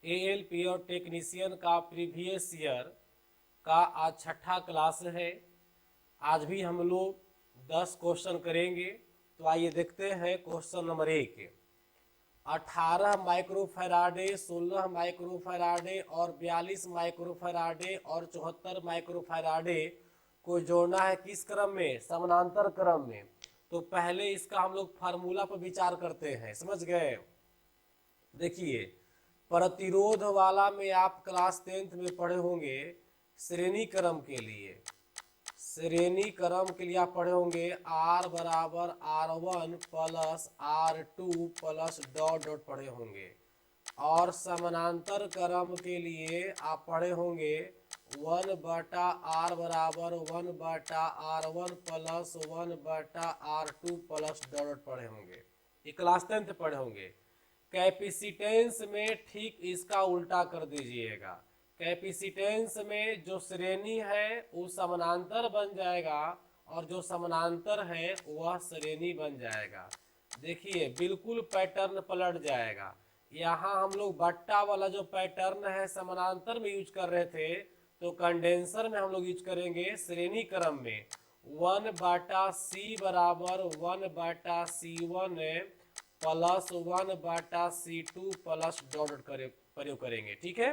ALP और technician का previous year का आज छठा क्लास है। आज भी हम लोग 10 क्वेश्चन करेंगे। तो आइए देखते हैं क्वेश्चन नंबर 1। 18 माइक्रोफैराडे, 16 माइक्रोफैराडे और 42 माइक्रोफैराडे और 74 माइक्रोफैराडे को जोड़ना है किस क्रम में? समानांतर क्रम में। तो पहले इसका हम लोग फार्मूला पर विचार करते हैं, समझ गए। देखिए, प्रतिरोध वाला में आप क्लास 10th में पढ़े होंगे श्रेणी क्रम के लिए। श्रेणी क्रम के लिए आप पढ़े होंगे R बराबर R1 plus R2 plus dot dot पढ़े होंगे। और समानांतर क्रम के लिए आप पढ़े होंगे 1 बटा R बराबर 1 बटा R1 प्लस 1 बटा R2 प्लस डॉट डॉट पढ़े होंगे। ये क्लास 10th पढ़े होंगे। कैपेसिटेंस में ठीक इसका उल्टा कर दीजिएगा। कैपेसिटेंस में जो श्रेणी है वो समानांतर बन जाएगा और जो समानांतर है वह श्रेणी बन जाएगा। देखिए बिल्कुल पैटर्न पलट जाएगा। यहाँ हम लोग बट्टा वाला जो पैटर्न है समानांतर में यूज कर रहे थे, तो कंडेंसर में हम लोग यूज करेंगे श्रेणी क्रम में 1 बटा सी बराबर 1 बटा C1 प्लस 1 बटा C2 प्लस डॉट प्रयोग करेंगे। ठीक है,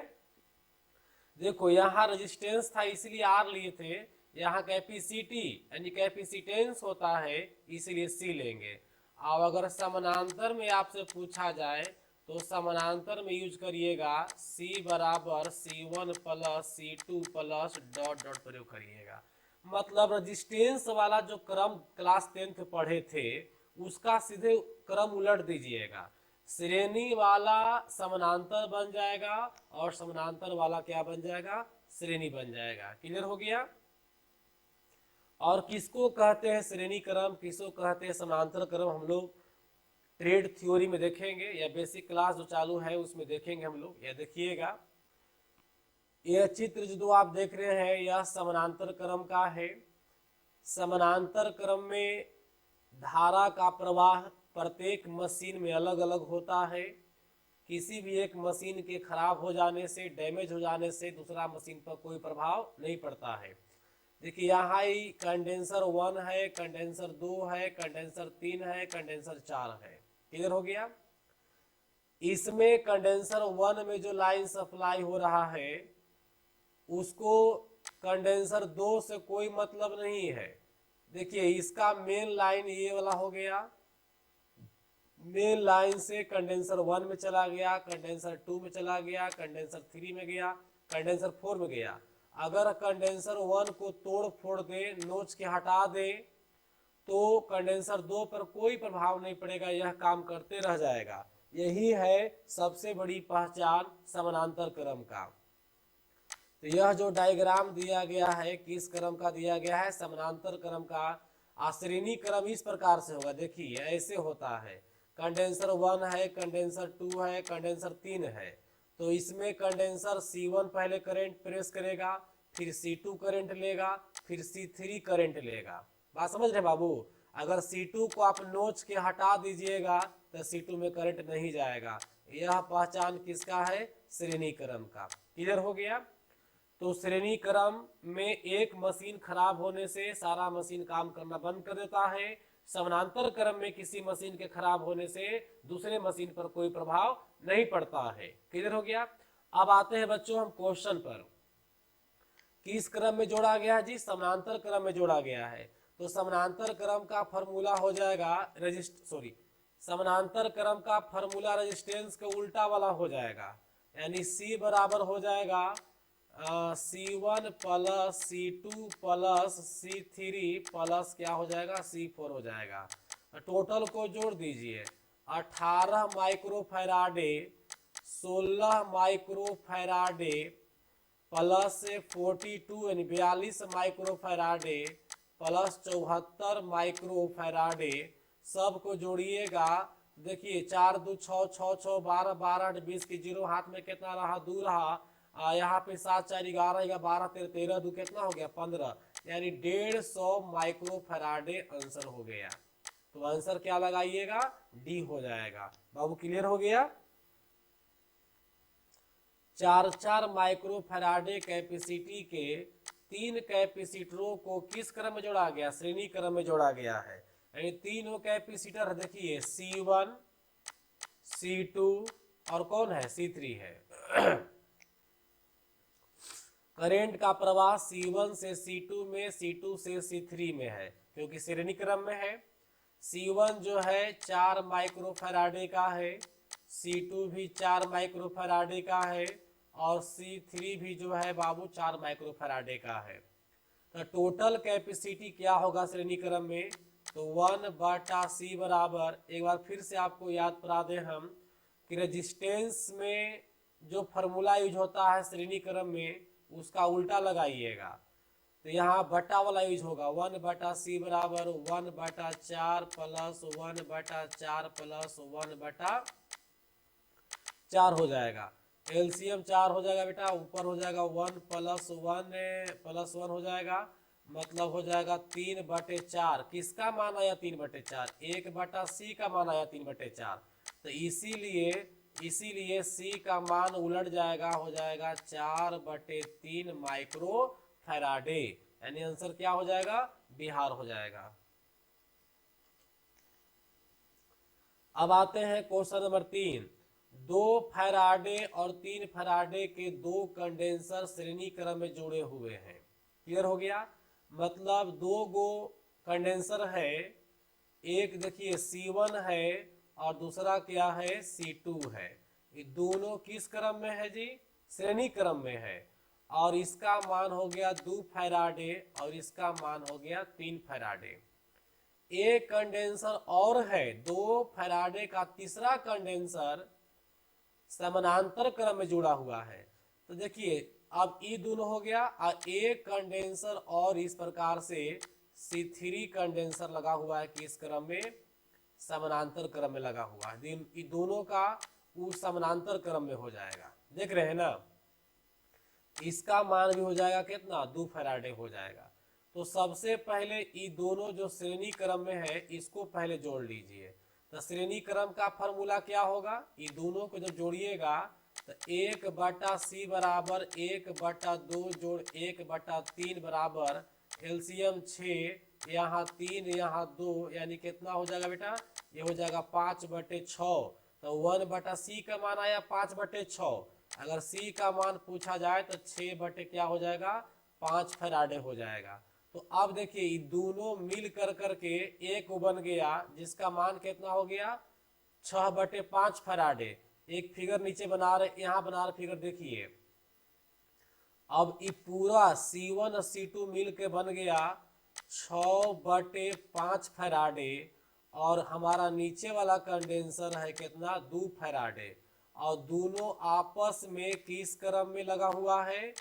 देखो यहाँ रेजिस्टेंस था इसलिए R लिए थे, यहाँ कैपेसिटी यानी कैपेसिटेंस होता है इसलिए C लेंगे। अब अगर समानांतर में आपसे पूछा जाए तो समानांतर में यूज करिएगा C बराबर C1 plus C2 plus dot dot प्रयोग करिएगा। मतलब रेजिस्टेंस वाला जो क्रम क्लास 10th पढ़े थे उसका सीधे क्रम उलट दीजिएगा। श्रेणी वाला समानांतर बन जाएगा और समानांतर वाला क्या बन जाएगा? श्रेणी बन जाएगा। क्लियर हो गया। और किसको कहते हैं श्रेणी क्रम, किसको कहते हैं समानांतर क्रम, हम लोग ट्रेड थ्योरी में देखेंगे या बेसिक क्लास जो चालू है उसमें देखेंगे हम लोग। यह देखिएगा, यह चित्र जो आप देख रहे हैं यह समानांतर क्रम का है। समानांतर क्रम में धारा का प्रवाह प्रत्येक मशीन में अलग अलग होता है। किसी भी एक मशीन के खराब हो जाने से, डैमेज हो जाने से दूसरा मशीन पर कोई प्रभाव नहीं पड़ता है। देखिए यहाँ ही कंडेंसर 1 है, कंडेंसर 2 है, कंडेंसर 3 है, कंडेंसर 4 है। क्लियर हो गया। इसमें कंडेंसर 1 में जो लाइन सप्लाई हो रहा है उसको कंडेंसर 2 से कोई मतलब नहीं है। देखिए इसका मेन लाइन ये वाला हो गया, मेन लाइन से कंडेंसर 1 में चला गया, कंडेंसर 2 में चला गया, कंडेंसर 3 में गया, कंडेंसर 4 में गया। अगर कंडेंसर 1 को तोड़ फोड़ दे, नोच के हटा दे तो कंडेंसर 2 पर कोई प्रभाव नहीं पड़ेगा, यह काम करते रह जाएगा। यही है सबसे बड़ी पहचान समानांतर क्रम का। तो यह जो डायग्राम दिया गया है किस क्रम का दिया गया है? समानांतर क्रम का। श्रेणी क्रम इस प्रकार से होगा, देखिए ऐसे होता है। कंडेंसर 1 है, कंडेंसर 2 है, कंडेंसर 3 है। तो इसमें कंडेंसर C1 पहले करंट प्रेस करेगा, फिर C2 करंट लेगा, फिर C3 करंट लेगा। बात समझ रहे बाबू। अगर C2 को आप नोच के हटा दीजिएगा तो C2 में करंट नहीं जाएगा। यह पहचान किसका है? श्रेणी क्रम का। क्लियर हो गया। तो श्रेणी क्रम में एक मशीन खराब होने से सारा मशीन काम करना बंद कर देता है। समानांतर क्रम में किसी मशीन के खराब होने से दूसरे मशीन पर कोई प्रभाव नहीं पड़ता है। क्लियर हो गया। अब आते हैं बच्चों हम क्वेश्चन पर। किस क्रम में जोड़ा गया है जी? समानांतर क्रम में जोड़ा गया है। तो समानांतर क्रम का फॉर्मूला हो जाएगा समानांतर क्रम का फॉर्मूला रेजिस्टेंस के उल्टा वाला हो जाएगा, यानी C बराबर हो जाएगा C1 plus C2 plus C3 plus क्या हो जाएगा? C4 हो जाएगा। टोटल को जोड़ दीजिए, 18 माइक्रोफैराडे, 16 माइक्रोफैराडे प्लस 42 यानी 42 माइक्रोफैराडे प्लस 74 माइक्रोफैराडे, सबको जोड़िएगा। देखिए 4 2 6 6 6 12 12 8 20 की जीरो हाथ में कितना रहा? 2 रहा। यहाँ पे 7 4 11 12 13 13 2 कितना हो गया? 15, यानी 150 माइक्रोफैराडे आंसर हो गया। तो आंसर क्या लगाइएगा? डी हो जाएगा। बाबू क्लियर हो गया। 4-4 माइक्रो फैराडे कैपेसिटी के 3 कैपेसिटरों को किस क्रम में जोड़ा गया? श्रेणी क्रम में जोड़ा गया है। यानी तीनों कैपेसिटर देखिए C1, C2 और कौन है? C3 है। करंट का प्रवाह C1 से C2 में, C2 से C3 में है, क्योंकि श्रेणी क्रम में है। C1 जो है 4 माइक्रो फैराडे का है, C2 भी 4 माइक्रो फैराडे का है और C3 भी जो है बाबू 4 माइक्रो फैराडे का है। तो टोटल कैपेसिटी क्या होगा श्रेणी क्रम में? तो 1/C बराबर, एक बार फिर से आपको याद करा दें हम कि रेजिस्टेंस में जो फॉर्मूला यूज होता है श्रेणी क्रम में उसका उल्टा लगाइएगा। तो यहाँ बटा वाला यूज होगा, 1/C बराबर 1/4 प्लस 1/4 प्लस 1/4 हो जाएगा। एलसीएम 4 हो जाएगा बेटा, ऊपर हो जाएगा 1 प्लस 1 हो जाएगा, मतलब हो जाएगा 3/4। किसका मान आया? 3/4। 1/C का मान आया 3/4। तो इसीलिए C का मान उलट जाएगा, हो जाएगा 4/3 माइक्रो फैराडे। यानी आंसर क्या हो जाएगा? बिहार हो जाएगा। अब आते हैं क्वेश्चन नंबर 3। 2 फैराडे और 3 फैराडे के 2 कंडेंसर श्रेणी क्रम में जुड़े हुए हैं। क्लियर हो गया? मतलब 2 गो कंडेंसर है, एक देखिए C1 है और दूसरा क्या है? C2 है। ये दोनों किस क्रम में है जी? श्रेणी क्रम में है। और इसका मान हो गया 2 फैराडे और इसका मान हो गया 3 फैराडे। एक कंडेंसर और है 2 फैराडे का, तीसरा कंडेंसर समानांतर क्रम में जुड़ा हुआ है। तो देखिए अब ये दोनों हो गया और एक कंडेंसर और इस प्रकार से C3 कंडेंसर लगा हुआ है किस क्रम में? समानांतर क्रम में लगा हुआ है। इन दोनों का उस समानांतर क्रम में हो जाएगा। देख रहे हैं ना? इसका मान भी हो जाएगा कितना? 2 फैराडे हो जाएगा। तो सबसे पहले ये दोनों जो श्रेणी क्रम में है इसको पहले जोड़ लीजिए। तो श्रेणी क्रम का फॉर्मूला क्या होगा? ये दोनों को जब जोड़िएगा तो 1/C बराबर 1/2 जोड़ 1/3 बराबर एलसीएम 6, यहाँ 3 यहाँ 2, यानी कितना हो जाएगा बेटा? ये हो जाएगा 5/6। तो 1/C का मान आया 5/6। अगर C का मान पूछा जाए तो 6 क्या हो जाएगा? 5 फैराडे हो जाएगा। तो अब देखिए ये दोनों मिल करके एक बन गया जिसका मान कितना हो गया? 6/5 फैराडे। एक फिगर नीचे बना रहे, यहाँ बना रहे फिगर देखिए। अब ये पूरा C1 और C2 मिल के बन गया 6/5 फैराडे और हमारा नीचे वाला कंडेंसर है कितना? 2 फैराडे। और दोनों आपस में किस क्रम में लगा हुआ है?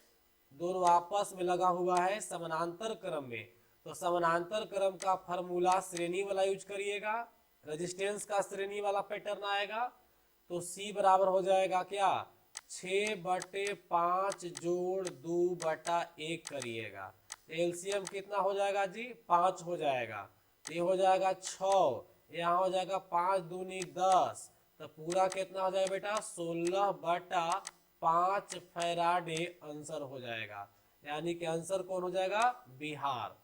दोनों आपस में लगा हुआ है समानांतर क्रम में। तो समानांतर क्रम का फॉर्मूला श्रेणी वाला यूज करिएगा, रेजिस्टेंस का श्रेणी वाला पैटर्न आएगा। तो C बराबर हो जाएगा क्या? 6/5 जोड़ 2/1 करिएगा। एलसीएम कितना हो जाएगा जी? 5 हो जाएगा। ये हो जाएगा 6, यहाँ हो जाएगा 5 दूनी 10। तो पूरा कितना हो जाएगा बेटा? 16/5 फैराडे आंसर हो जाएगा। यानी कि आंसर कौन हो जाएगा? बिहार।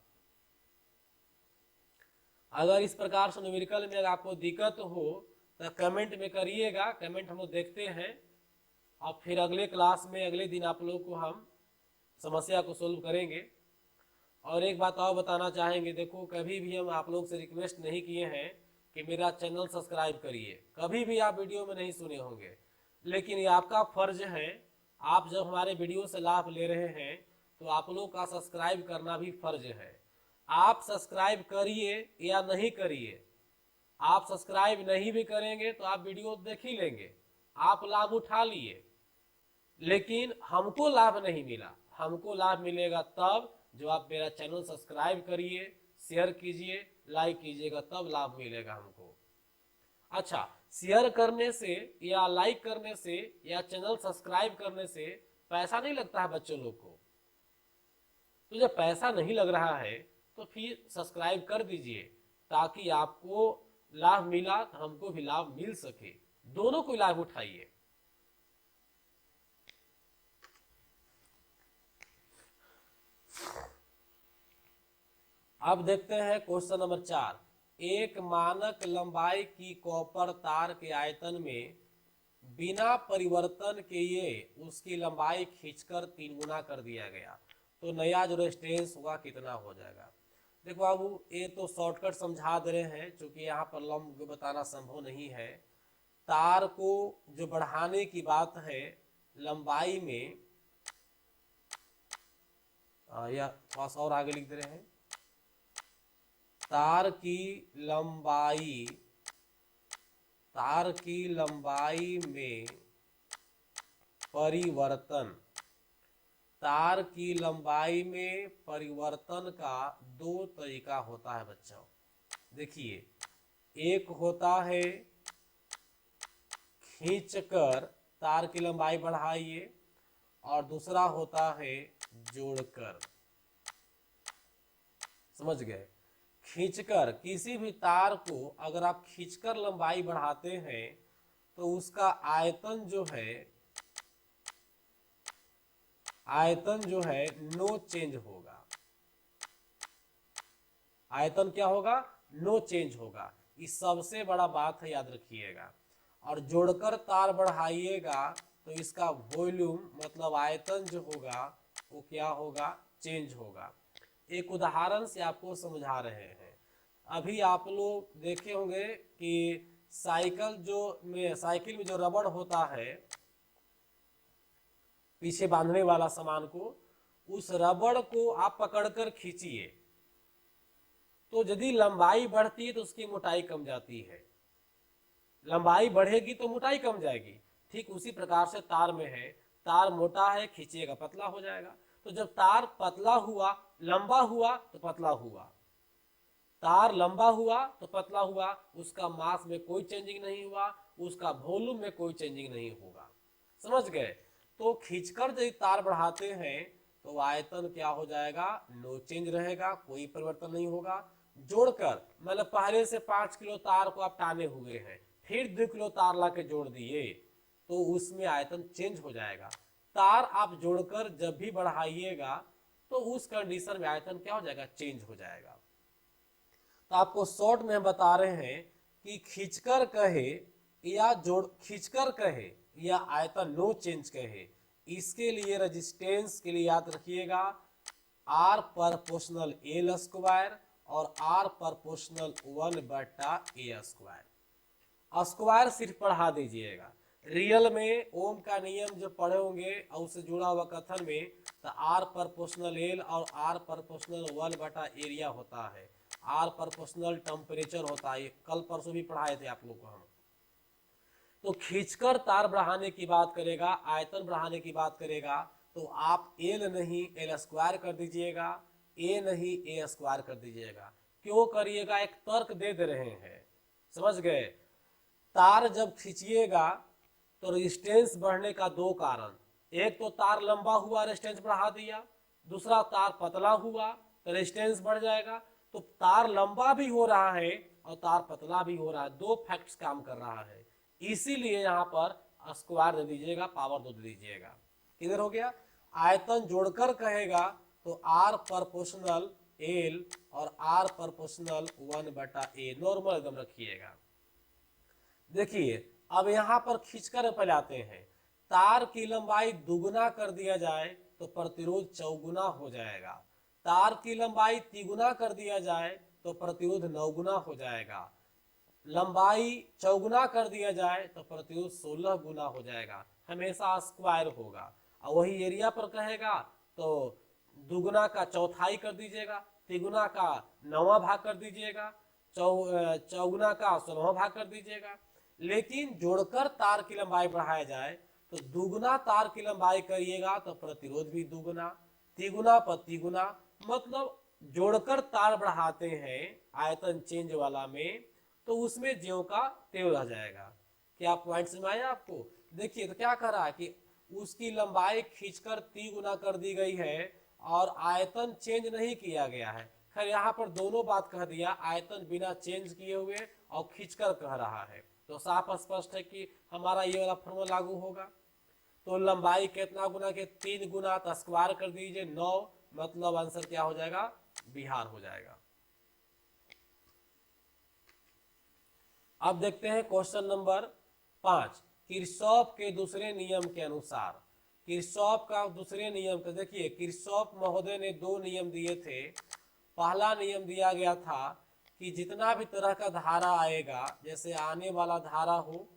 अगर इस प्रकार से न्यूमेरिकल में अगर आपको दिक्कत हो तो कमेंट में करिएगा, कमेंट हम लोग देखते हैं और फिर अगले क्लास में अगले दिन आप लोग को हम समस्या को सोल्व करेंगे। और एक बात और बताना चाहेंगे, देखो कभी भी हम आप लोग से रिक्वेस्ट नहीं किए हैं कि मेरा चैनल सब्सक्राइब करिए, कभी भी आप वीडियो में नहीं सुने होंगे, लेकिन ये आपका फर्ज है। आप जब हमारे वीडियो से लाभ ले रहे हैं तो आप लोग का सब्सक्राइब करना भी फर्ज है। आप सब्सक्राइब करिए या नहीं करिए, आप सब्सक्राइब नहीं भी करेंगे तो आप वीडियो देख ही लेंगे, आप लाभ उठा लिए, लेकिन हमको लाभ नहीं मिला। हमको लाभ मिलेगा तब जो आप मेरा चैनल सब्सक्राइब करिए, शेयर कीजिए, लाइक कीजिएगा, तब लाभ मिलेगा हमको। अच्छा, शेयर करने से या लाइक करने से या चैनल सब्सक्राइब करने से पैसा नहीं लगता है बच्चों लोग को। तो जब पैसा नहीं लग रहा है तो फिर सब्सक्राइब कर दीजिए ताकि आपको लाभ मिला तो हमको भी लाभ मिल सके, दोनों को लाभ उठाइए। अब देखते हैं क्वेश्चन नंबर 4। एक मानक लंबाई की कॉपर तार के आयतन में बिना परिवर्तन किए उसकी लंबाई खींचकर 3 गुना कर दिया गया, तो नया जो रेजिस्टेंस होगा कितना हो जाएगा। देखो बाबू, ये तो शॉर्टकट समझा दे रहे हैं, क्योंकि यहाँ पर लंब बताना संभव नहीं है। तार को जो बढ़ाने की बात है लंबाई में, या थोड़ा सा और आगे लिख दे रहे हैं, तार की लंबाई में परिवर्तन, तार की लंबाई में परिवर्तन का 2 तरीका होता है बच्चों। देखिए, एक होता है खींचकर तार की लंबाई बढ़ाइए, और दूसरा होता है जोड़कर। समझ गए? खींचकर, किसी भी तार को अगर आप खींचकर लंबाई बढ़ाते हैं तो उसका आयतन जो है नो चेंज होगा। आयतन क्या होगा? नो चेंज होगा। इस सबसे बड़ा बात है, याद रखिएगा। और जोड़कर तार बढ़ाइएगा तो इसका वॉल्यूम मतलब आयतन जो होगा वो क्या होगा? चेंज होगा। एक उदाहरण से आपको समझा रहे हैं। अभी आप लोग देखे होंगे कि साइकिल में जो रबड़ होता है पीछे बांधने वाला सामान को, उस रबड़ को आप पकड़कर खींचिए तो यदि लंबाई बढ़ती है तो उसकी मोटाई कम जाती है, लंबाई बढ़ेगी तो मोटाई कम जाएगी। ठीक उसी प्रकार से तार में है, तार मोटा है खींचिएगा पतला हो जाएगा। तो जब तार पतला हुआ, लंबा हुआ तो पतला हुआ, तार लंबा हुआ तो पतला हुआ, उसका मास में कोई चेंजिंग नहीं हुआ, उसका वॉल्यूम में कोई चेंजिंग नहीं होगा। समझ गए? तो खींचकर यदि तार बढ़ाते हैं तो आयतन क्या हो जाएगा? नो चेंज रहेगा, कोई परिवर्तन नहीं होगा। जोड़कर मतलब पहले से 5 किलो तार को आप टाने हुए हैं, फिर 2 किलो तार ला के जोड़ दिए तो उसमें आयतन चेंज हो जाएगा। तार आप जोड़कर जब भी बढ़ाइएगा तो उस कंडीशन में आयतन क्या हो जाएगा? चेंज हो जाएगा। तो आपको शॉर्ट में बता रहे हैं कि खींचकर कहे या आयतन नो चेंज कहे, इसके लिए रेजिस्टेंस के लिए याद रखिएगा R प्रोपोर्शनल L स्क्वायर और R proportional 1/A square. Square सिर्फ पढ़ा दीजिएगा। रियल में ओम का नियम जो पढ़े होंगे और उससे जुड़ा हुआ कथन में, तो R प्रोपोर्शनल L और R प्रोपोर्शनल 1/एरिया होता है, R प्रोपोर्शनल टेम्परेचर होता है। कल परसों भी पढ़ाए थे आप लोग को हम। तो खींचकर तार बढ़ाने की बात करेगा, आयतन बढ़ाने की बात करेगा, तो आप L नहीं L स्क्वायर कर दीजिएगा, A नहीं A स्क्वायर कर दीजिएगा। क्यों करिएगा? एक तर्क दे रहे हैं। समझ गए? तार जब खींचिएगा तो रेजिस्टेंस बढ़ने का 2 कारण, एक तो तार लंबा हुआ रेजिस्टेंस बढ़ा दिया, दूसरा तार पतला हुआ तो रेजिस्टेंस बढ़ जाएगा। तो तार लंबा भी हो रहा है और तार पतला भी हो रहा है, 2 फैक्ट्स काम कर रहा है। इसीलिए यहाँ पर स्क्वायर दे दीजिएगा, पावर 2 दे दीजिएगा। किधर हो गया? आयतन जोड़कर कहेगा तो R प्रोपोर्शनल L और R प्रोपोर्शनल 1/A नॉर्मल एकदम रखिएगा। देखिए, अब यहाँ पर खींचकर पहले आते हैं। तार की लंबाई दुगुना कर दिया जाए तो प्रतिरोध चौगुना हो जाएगा, तार की लंबाई तिगुना कर दिया जाए तो प्रतिरोध 9 गुना हो जाएगा, लंबाई चौगुना कर दिया जाए तो प्रतिरोध 16 गुना हो जाएगा। हमेशा स्क्वायर होगा। और वही एरिया पर कहेगा तो दुगुना का चौथाई कर दीजिएगा, तिगुना का 9वां भाग कर दीजिएगा, चौगुना का 16वां भाग कर दीजिएगा। लेकिन जोड़कर तार की लंबाई बढ़ाया जाए तो दुगुना तार की लंबाई करिएगा तो प्रतिरोध भी दुगुना, तिगुना पर तिगुना, मतलब जोड़कर तार बढ़ाते हैं आयतन चेंज वाला में तो उसमें ज्यों का त्यों रह जाएगा। क्या पॉइंट समझ आया आपको? देखिए, तो क्या कर रहा है कि उसकी लंबाई खींचकर 3 गुना कर दी गई है और आयतन चेंज नहीं किया गया है। खैर यहाँ पर दोनों बात कह दिया, आयतन बिना चेंज किए हुए और खींचकर कह रहा है, तो साफ स्पष्ट है कि हमारा ये वाला फॉर्मूला लागू होगा। तो लंबाई कितना गुना के? 3 गुना, तो स्क्वायर कर दीजिए 9, मतलब आंसर क्या हो जाएगा? बिहार हो जाएगा। अब देखते हैं क्वेश्चन नंबर 5। किरचॉफ के दूसरे नियम के अनुसार, किरचॉफ का दूसरे नियम का देखिए, किरचॉफ महोदय ने 2 नियम दिए थे। पहला नियम दिया गया था कि जितना भी तरह का धारा आएगा, जैसे आने वाला धारा हो,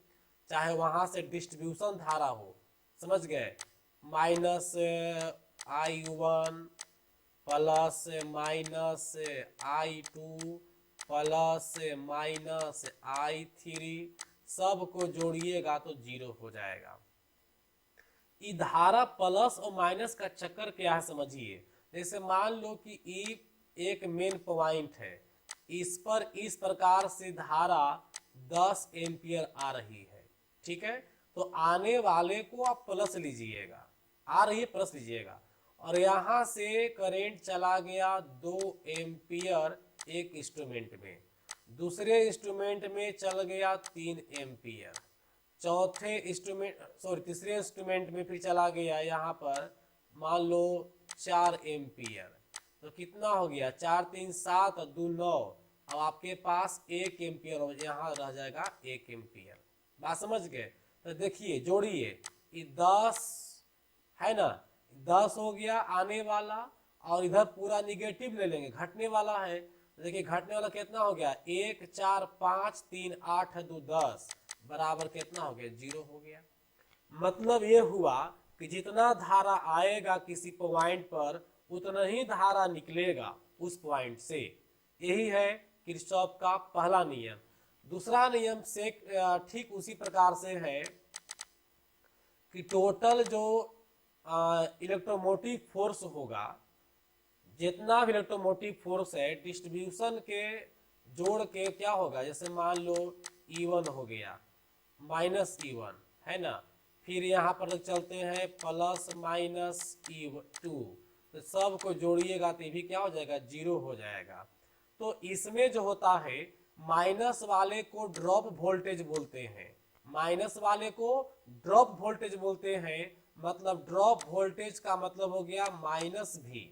चाहे वहां से डिस्ट्रीब्यूशन धारा हो, समझ गए, -I1 plus -I2 plus -I3 सबको जोड़िएगा तो 0 हो जाएगा। ये धारा प्लस और माइनस का चक्कर क्या है समझिए। जैसे मान लो कि ई एक मेन पॉइंट है, इस पर इस प्रकार से धारा 10 एम्पियर आ रही है, ठीक है, तो आने वाले को आप प्लस लीजिएगा, आ रही है प्लस लीजिएगा, और यहाँ से करंट चला गया 2 एम्पियर एक इंस्ट्रूमेंट में, दूसरे इंस्ट्रूमेंट में चल गया 3 एम्पियर, चौथे इंस्ट्रूमेंट तीसरे इंस्ट्रूमेंट में फिर चला गया यहाँ पर मान लो 4 एम्पियर, तो कितना हो गया, 4 3 7 और 2 9, अब आपके पास 1 एम्पियर हो, यहाँ रह जाएगा 1 एम्पियर। बात समझ गए। तो देखिए जोड़िए, ये 10 है ना, 10 हो गया आने वाला, और इधर पूरा निगेटिव ले लेंगे, घटने वाला है, देखिए घटने वाला कितना हो गया, 1 4 5 3 8 2 10 बराबर कितना हो गया, 0 हो गया। मतलब ये हुआ कि जितना धारा आएगा किसी पॉइंट पर उतना ही धारा निकलेगा उस पॉइंट से। यही है किरचॉफ का पहला नियम। दूसरा नियम से ठीक उसी प्रकार से है कि टोटल जो इलेक्ट्रोमोटिव फोर्स होगा, जितना भी इलेक्ट्रोमोटिव फोर्स है डिस्ट्रीब्यूशन के जोड़ के क्या होगा, जैसे मान लो E1 हो गया -E1 है ना, फिर यहाँ पर चलते हैं +-E2, तो सब को जोड़िएगा तो ये भी क्या हो जाएगा, 0 हो जाएगा। तो इसमें जो होता है माइनस वाले को ड्रॉप वोल्टेज बोलते हैं, माइनस वाले को ड्रॉप वोल्टेज बोलते हैं, मतलब ड्रॉप वोल्टेज का मतलब हो गया -V,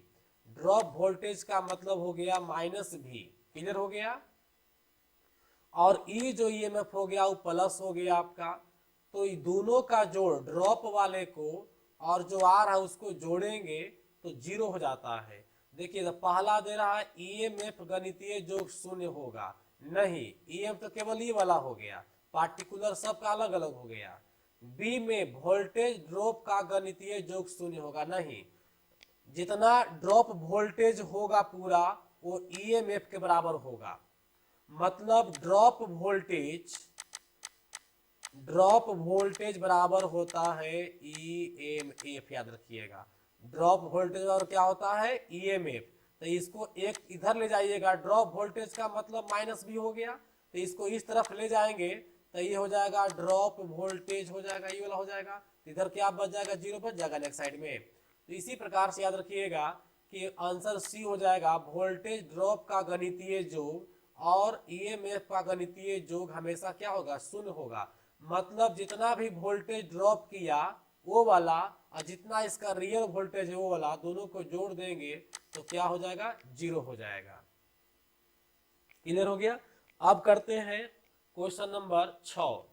ड्रॉप वोल्टेज का मतलब हो गया -V। क्लियर हो गया। और ई जो ईएमएफ हो गया वो प्लस हो गया आपका, तो ये दोनों का जोड़ ड्रॉप वाले को और जो आ रहा है उसको जोड़ेंगे तो 0 हो जाता है। देखिए तो पहला दे रहा है ईएमएफ गणितीय जोग 0 होगा, नहीं, ईएमएफ तो केवल ये वाला हो गया, पार्टिकुलर सबका अलग अलग हो गया। बी में वोल्टेज ड्रॉप का गणितीय जोग 0 होगा, नहीं, जितना ड्रॉप वोल्टेज होगा पूरा वो ईएमएफ के बराबर होगा। मतलब ड्रॉप वोल्टेज बराबर होता है ईएमएफ, याद रखिएगा, ड्रॉप वोल्टेज और क्या होता है, ईएमएफ। तो इसको एक इधर ले जाइएगा, ड्रॉप वोल्टेज का मतलब -V हो गया, तो इसको इस तरफ ले जाएंगे तो ये हो जाएगा ड्रॉप वोल्टेज हो जाएगा, ये वाला हो जाएगा, इधर क्या बच जाएगा, 0 बच जाएगा नेक्स्ट साइड में। तो इसी प्रकार से याद रखिएगा कि आंसर सी हो जाएगा, वोल्टेज ड्रॉप का गणितीय जोग और ईएमएफ का गणितीय जोग हमेशा क्या होगा, 0 होगा। मतलब जितना भी वोल्टेज ड्रॉप किया वो वाला और जितना इसका रियल वोल्टेज है वो वाला, दोनों को जोड़ देंगे तो क्या हो जाएगा, 0 हो जाएगा। क्लियर हो गया। अब करते हैं क्वेश्चन नंबर 6।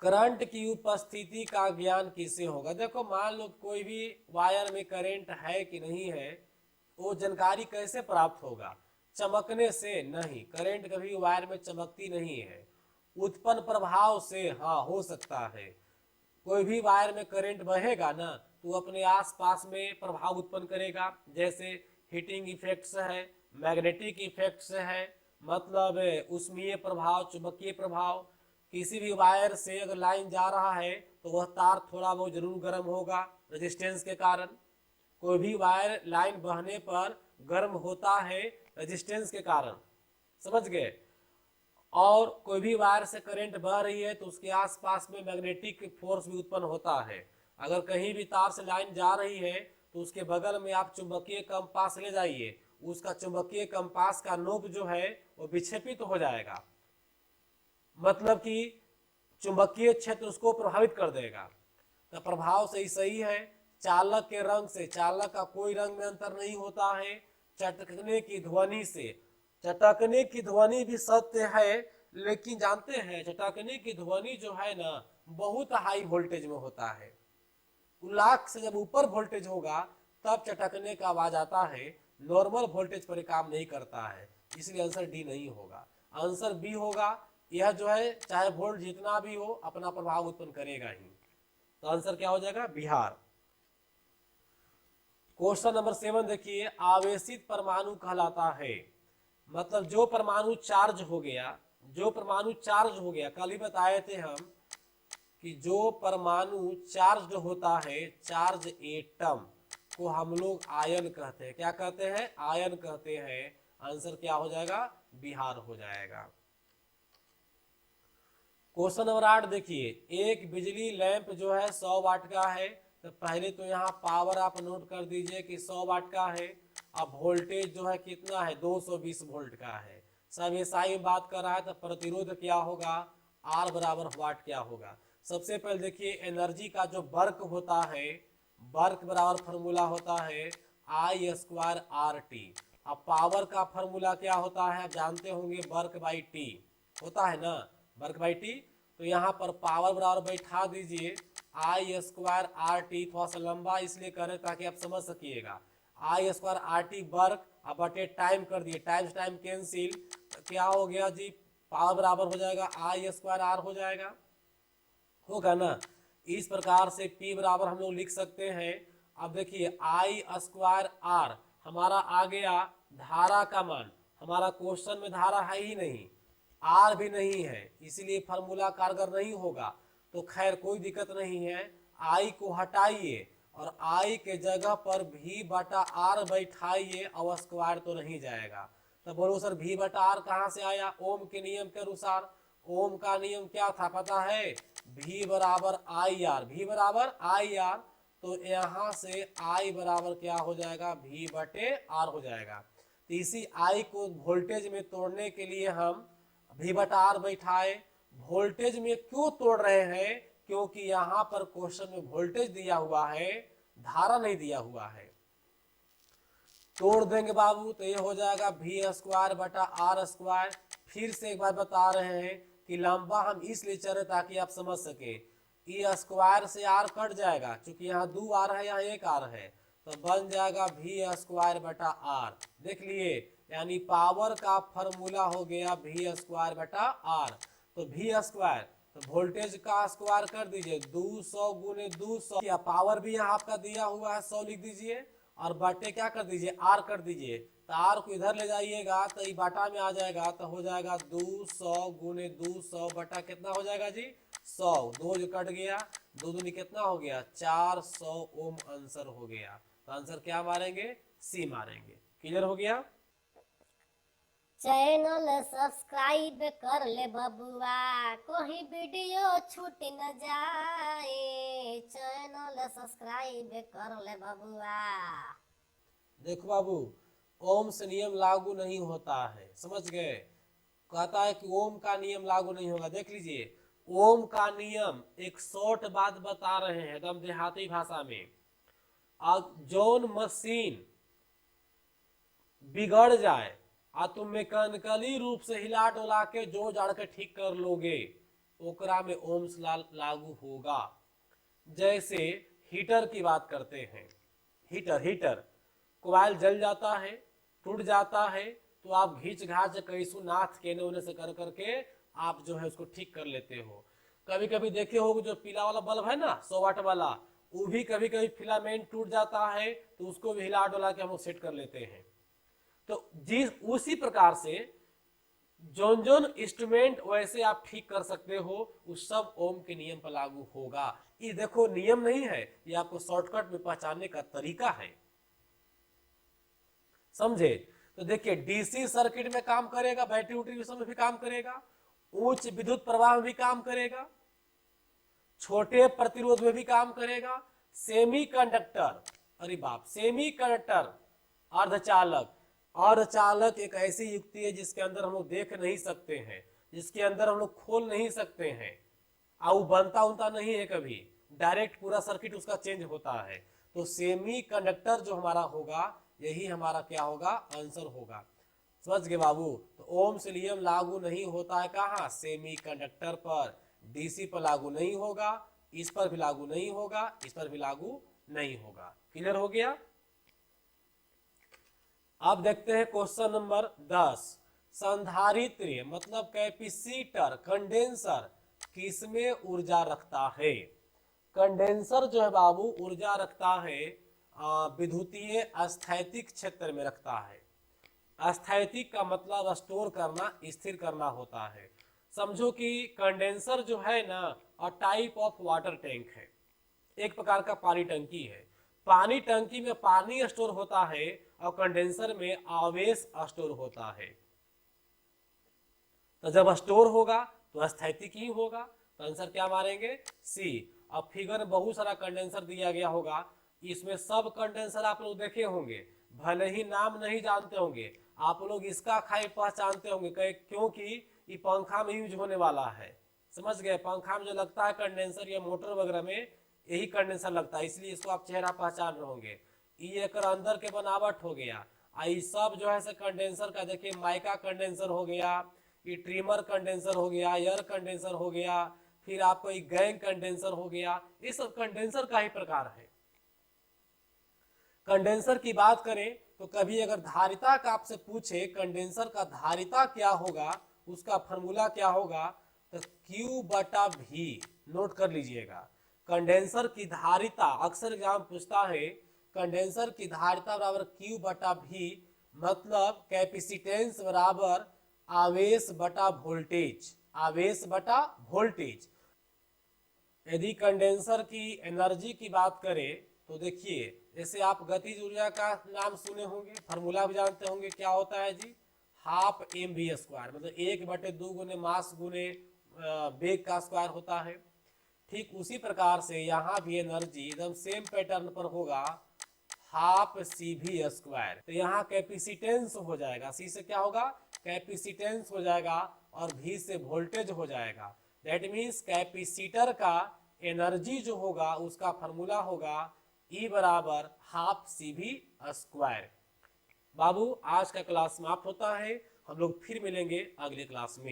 करंट की उपस्थिति का ज्ञान किसे होगा। देखो मान लो कोई भी वायर में करंट है कि नहीं है, वो जानकारी कैसे प्राप्त होगा, चमकने से नहीं, करंट कभी वायर में चमकती नहीं है। उत्पन्न प्रभाव से हाँ हो सकता है, कोई भी वायर में करंट बहेगा ना तो अपने आसपास में प्रभाव उत्पन्न करेगा, जैसे हीटिंग इफेक्ट्स है, मैग्नेटिक इफेक्ट्स है, मतलब उष्मीय प्रभाव, चुंबकीय प्रभाव। किसी भी वायर से अगर लाइन जा रहा है तो वह तार थोड़ा बहुत जरूर गर्म होगा रेजिस्टेंस के कारण। कोई भी वायर लाइन बहने पर गर्म होता है रेजिस्टेंस के कारण, समझ गए। और कोई भी वायर से करंट बह रही है तो उसके आसपास में मैग्नेटिक फोर्स भी उत्पन्न होता है। अगर कहीं भी तार से लाइन जा रही है तो उसके बगल में आप चुंबकीय कंपास ले जाइए, उसका चुंबकीय कंपास का नोक जो है वो विक्षेपित हो जाएगा, मतलब कि चुंबकीय क्षेत्र उसको प्रभावित कर देगा। तो प्रभाव सही है। चालक के रंग से, चालक का कोई रंग में अंतर नहीं होता है, चटकने की ध्वनि से, चटकने की ध्वनि भी सत्य है, लेकिन जानते हैं चटकने की ध्वनि जो है ना बहुत हाई वोल्टेज में होता है। लाख से जब ऊपर वोल्टेज होगा तब चटकने का आवाज आता है, नॉर्मल वोल्टेज पर काम नहीं करता है, इसलिए आंसर डी नहीं होगा, आंसर बी होगा। यह जो है चाहे वोल्ट जितना भी हो अपना प्रभाव उत्पन्न करेगा ही, तो आंसर क्या हो जाएगा बिहार। क्वेश्चन नंबर 7 देखिए, आवेशित परमाणु कहलाता है, मतलब जो परमाणु चार्ज हो गया, जो परमाणु चार्ज हो गया, कल ही बताए थे हम कि जो परमाणु चार्ज होता है, चार्ज एटम को हम लोग आयन कहते हैं। क्या कहते हैं? आयन कहते हैं। आंसर क्या हो जाएगा? बिहार हो जाएगा। क्वेश्चन नंबर 8 देखिए, एक बिजली लैंप जो है 100 वाट का है, तो पहले तो यहाँ पावर आप नोट कर दीजिए कि 100 वाट का है। अब वोल्टेज जो है कितना है? 220 वोल्ट का है। सब एसआई में बात कर रहा है, तो प्रतिरोध क्या होगा? आर बराबर वाट क्या होगा? सबसे पहले देखिए एनर्जी का जो वर्क होता है, वर्क बराबर फॉर्मूला होता है आई स्क्वायर आर टी। अब पावर का फॉर्मूला क्या होता है? आप जानते होंगे, वर्क बाई टी होता है ना, वर्क बाई टी। तो यहाँ पर पावर बराबर बैठा दीजिए आई स्क्वायर आर टी, थोड़ा सा लंबा इसलिए करें ताकि आप समझ सकिएगा। आई स्क्वायर आर टी वर्क, अब बटे टाइम कर दिए, टाइम से टाइम कैंसिल, तो क्या हो गया जी? पावर बराबर हो जाएगा आई स्क्वायर आर हो जाएगा, होगा ना। इस प्रकार से P बराबर हम लोग लिख सकते हैं। अब देखिए आई स्क्वायर आर हमारा आ गया धारा का मान, हमारा क्वेश्चन में धारा है ही नहीं, आर भी नहीं है, इसीलिए फार्मूला कारगर नहीं होगा। तो खैर कोई दिक्कत नहीं है, आई को हटाइए और आई के जगह पर भी बटा आर बैठाइए, और स्क्वायर तो नहीं जाएगा। तो बोलो सर भी बटा आर कहाँ से आया? ओम के नियम के अनुसार। ओम का नियम क्या था पता है? V बराबर आई आर, V बराबर आई आर, तो यहां से I बराबर क्या हो जाएगा? V बटे आर हो जाएगा। तो इसी I को वोल्टेज में तोड़ने के लिए हम V बटा आर बैठाए। वोल्टेज में क्यों तोड़ रहे हैं? क्योंकि यहां पर क्वेश्चन में वोल्टेज दिया हुआ है, धारा नहीं दिया हुआ है। तोड़ देंगे बाबू तो ये हो जाएगा V स्क्वायर बटा आर स्क्वायर। फिर से एक बार बता रहे हैं कि लंबा हम इसलिए चल रहे ताकि आप समझ सके। ई स्क्वायर से आर कट जाएगा, क्योंकि यहाँ 2 आर है, यहाँ 1 आर है, तो बन जाएगा V स्क्वायर बटा आर। देख लिए, यानी पावर का फॉर्मूला हो गया V स्क्वायर बटा आर। तो V स्क्वायर, तो वोल्टेज का स्क्वायर कर दीजिए, 200 गुने 200, या पावर भी यहाँ आपका दिया हुआ है 100 लिख दीजिए, और बटे क्या कर दीजिए? आर कर दीजिए। तो आर को इधर ले जाइएगा तो ये बाटा में आ जाएगा, तो हो जाएगा 200 गुने 200 बटा कितना हो जाएगा जी? 100। 2 जो कट गया, 2 दूनी कितना हो गया? 400 ओम आंसर हो गया। तो आंसर क्या मारेंगे? सी मारेंगे। क्लियर हो गया? चैनल सब्सक्राइब कर ले बबुआ, कोई वीडियो छूट न जाए। चैनल सब्सक्राइब कर ले बबुआ। देखो बाबू, ओम से नियम लागू नहीं होता है, समझ गए? कहता है कि ओम का नियम लागू नहीं होगा। देख लीजिए, ओम का नियम एक शॉर्ट बात बता रहे हैं एकदम देहाती भाषा में। जौन मशीन बिगड़ जाए आ तुम मैकेनिकली रूप से हिला डोला के जो जाड़ के ठीक कर लोगे, ओकरा में ओम्स लागू होगा। जैसे हीटर की बात करते हैं, हीटर कोयल जल जाता है, टूट जाता है, तो आप घींच घाच कैसु नाथ केने उने से कर करके आप जो है उसको ठीक कर लेते हो। कभी कभी देखे हो जो पीला वाला बल्ब है ना 100 वाट वाला, वो भी कभी कभी फिलामेंट टूट जाता है, तो उसको भी हिला डोला के हम सेट कर लेते हैं। तो जिस उसी प्रकार से जोन जोन इंस्ट्रूमेंट वैसे आप ठीक कर सकते हो, उस सब ओम के नियम पर लागू होगा। ये देखो नियम नहीं है, ये आपको शॉर्टकट में पहचानने का तरीका है, समझे? तो देखिए डीसी सर्किट में काम करेगा, बैटरी उटरी में भी काम करेगा, उच्च विद्युत प्रवाह में भी काम करेगा, छोटे प्रतिरोध में भी काम करेगा, सेमीकंडक्टर, अरे बाप, सेमीकंडक्टर अर्धचालक। अर्धचालक एक ऐसी युक्ति है जिसके अंदर हम लोग देख नहीं सकते हैं, जिसके अंदर हम लोग खोल नहीं सकते हैं, और बनता उनता नहीं है कभी, डायरेक्ट पूरा सर्किट उसका चेंज होता है। तो सेमीकंडक्टर जो हमारा होगा, यही हमारा क्या होगा? आंसर होगा। समझ गए बाबू। तो ओम्स नियम लागू नहीं होता है कहाँ, सेमीकंडक्टर पर, डीसी पर लागू नहीं होगा, इस पर भी लागू नहीं होगा, इस पर भी लागू नहीं होगा। क्लियर हो गया। अब देखते हैं क्वेश्चन नंबर 10। संधारित्र मतलब कैपेसिटर, कंडेंसर किसमें ऊर्जा रखता है। कंडेंसर जो है बाबू ऊर्जा रखता है विद्युतीय स्थैतिक क्षेत्र में रखता है। स्थैतिक का मतलब स्टोर करना, स्थिर करना होता है। समझो कि कंडेंसर जो है ना टाइप ऑफ वाटर टैंक है, एक प्रकार का पानी टंकी है। पानी टंकी में पानी स्टोर होता है और कंडेंसर में आवेश स्टोर होता है। तो जब स्टोर होगा तो स्थैतिक ही होगा। तो आंसर क्या मारेंगे, सी। अब फिगर में बहुत सारा कंडेंसर दिया गया होगा, इसमें सब कंडेंसर आप लोग देखे होंगे, भले ही नाम नहीं जानते होंगे, आप लोग इसका खाई पहचानते होंगे क्योंकि ये पंखा में यूज होने वाला है। समझ गए, पंखा में जो लगता है कंडेंसर या मोटर वगैरह में यही कंडेंसर लगता है, इसलिए इसको आप चेहरा पहचान रहे होंगे। ये एक अंदर के बनावट हो गया। ये सब जो है कंडेंसर का देखिए, माइका कंडेंसर हो गया, ये ट्रिमर कंडेंसर हो गया, एयर कंडेंसर हो गया, फिर आपको ये गैंग कंडेंसर हो गया, ये सब कंडेंसर का ही प्रकार है। कंडेंसर की बात करें तो कभी अगर धारिता का आपसे पूछे कंडेंसर का धारिता क्या होगा, उसका फॉर्मूला क्या होगा, तो Q बटा V नोट कर लीजिएगा। कंडेंसर की धारिता अक्सर एग्जाम पूछता है, कंडेंसर की धारिता बराबर Q बटा V, मतलब कैपेसिटेंस बराबर आवेश बटा वोल्टेज, आवेश बटा वोल्टेज। यदि कंडेंसर की एनर्जी की बात करें तो देखिए, जैसे आप गतिज ऊर्जा का नाम सुने होंगे, फार्मूला भी जानते होंगे, क्या होता है जी, हाफ mv², मतलब 1/2 गुने मास गुने वेग का स्क्वायर होता है। ठीक उसी प्रकार से यहाँ भी एनर्जी एकदम सेम पैटर्न पर होगा, हाफ cv²। तो यहाँ कैपेसिटेंस हो जाएगा, सी से क्या होगा, कैपेसिटेंस हो जाएगा, और v से वोल्टेज हो जाएगा। दैट मीन्स कैपेसिटर का एनर्जी जो होगा उसका फॉर्मूला होगा E बराबर हाफ cv²। बाबू आज का क्लास समाप्त होता है, हम लोग फिर मिलेंगे अगले क्लास में।